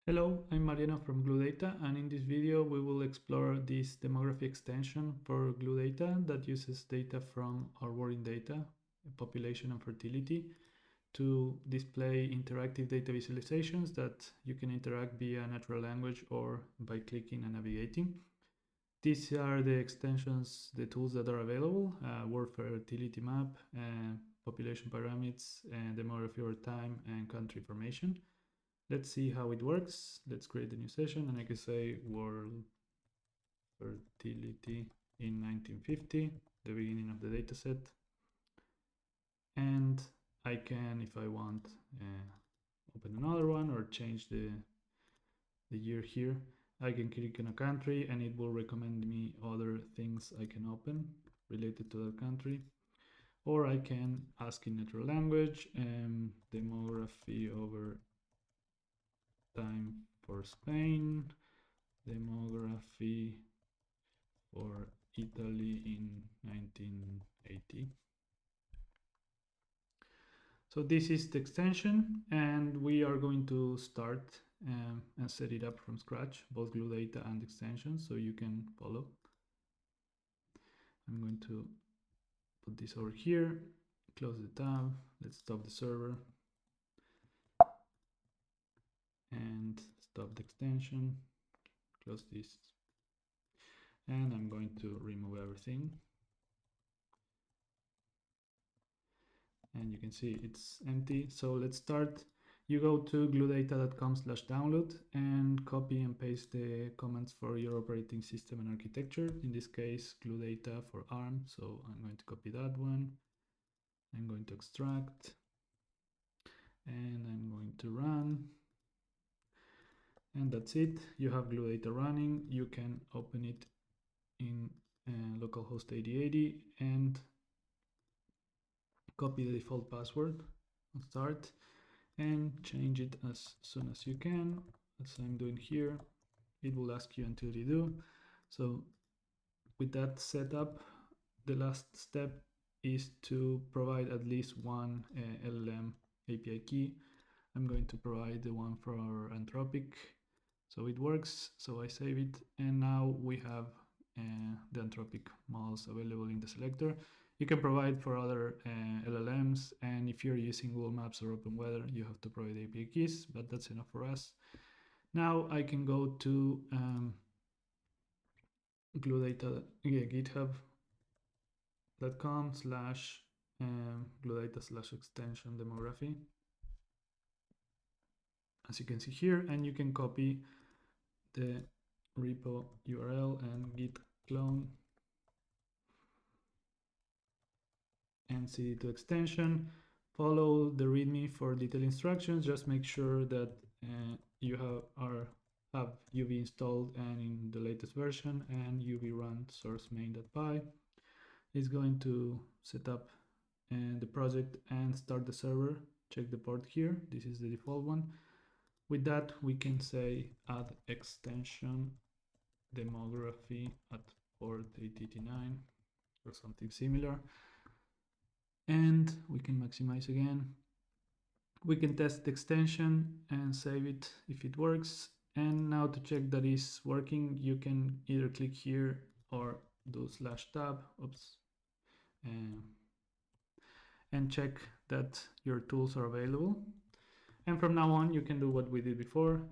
Hello, I'm Mariano from Gloodata, and in this video we will explore this demography extension for Gloodata that uses data from our working data, population and fertility, to display interactive data visualizations that you can interact via natural language or by clicking and navigating. These are the extensions, the tools that are available: word fertility map, population pyramids, demography over time, and country information. Let's see how it works. Let's create a new session, and I can say world fertility in 1950, the beginning of the dataset. And I can, if I want, open another one or change the year here. I can click on a country and it will recommend me other things I can open related to that country. Or I can ask in natural language, demography over time for Spain, demography for Italy in 1980. So this is the extension, and we are going to start and set it up from scratch, both Gloodata and extensions, so you can follow. I'm going to put this over here, close the tab, let's stop the server, and stop the extension, close this, and I'm going to remove everything. And you can see it's empty. So let's start. You go to gloodata.com/download and copy and paste the comments for your operating system and architecture. In this case, Gloodata for ARM. So I'm going to copy that one. I'm going to extract and I'm going to run. And that's it. You have Gloodata running. You can open it in localhost 8080 and copy the default password and start, and change it as soon as you can, as I'm doing here. It will ask you until you do. So with that setup, the last step is to provide at least one LLM API key. I'm going to provide the one for our Anthropic. So it works, so I save it, and now we have the Anthropic models available in the selector. You can provide for other LLMs, and if you're using Google Maps or OpenWeather, you have to provide API keys, but that's enough for us. Now I can go to Gloodata, github.com/gloodata/extension demography, as you can see here, and you can copy the repo URL and git clone and cd to extension. Follow the README for detailed instructions. Just make sure that you have UV installed and in the latest version, and UV run source main.py. It's going to set up the project and start the server. Check the port here. This is the default one. With that, we can say add extension demography at port 8089 or something similar. And we can maximize again. We can test the extension and save it if it works. And now to check that it's working, you can either click here or do /tab, and check that your tools are available. And from now on, you can do what we did before,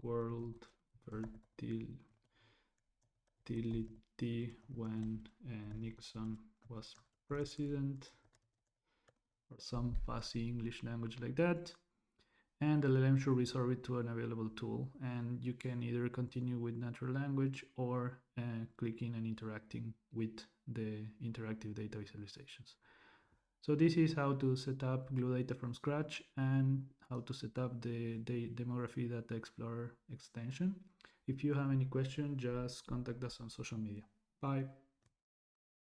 world fertility when Nixon was president, or some fussy English language like that, and the LLM should resolve it to an available tool. And you can either continue with natural language or clicking and interacting with the interactive data visualizations. So this is how to set up Gloodata from scratch and how to set up the Demography Data Explorer extension. If you have any question, just contact us on social media. Bye.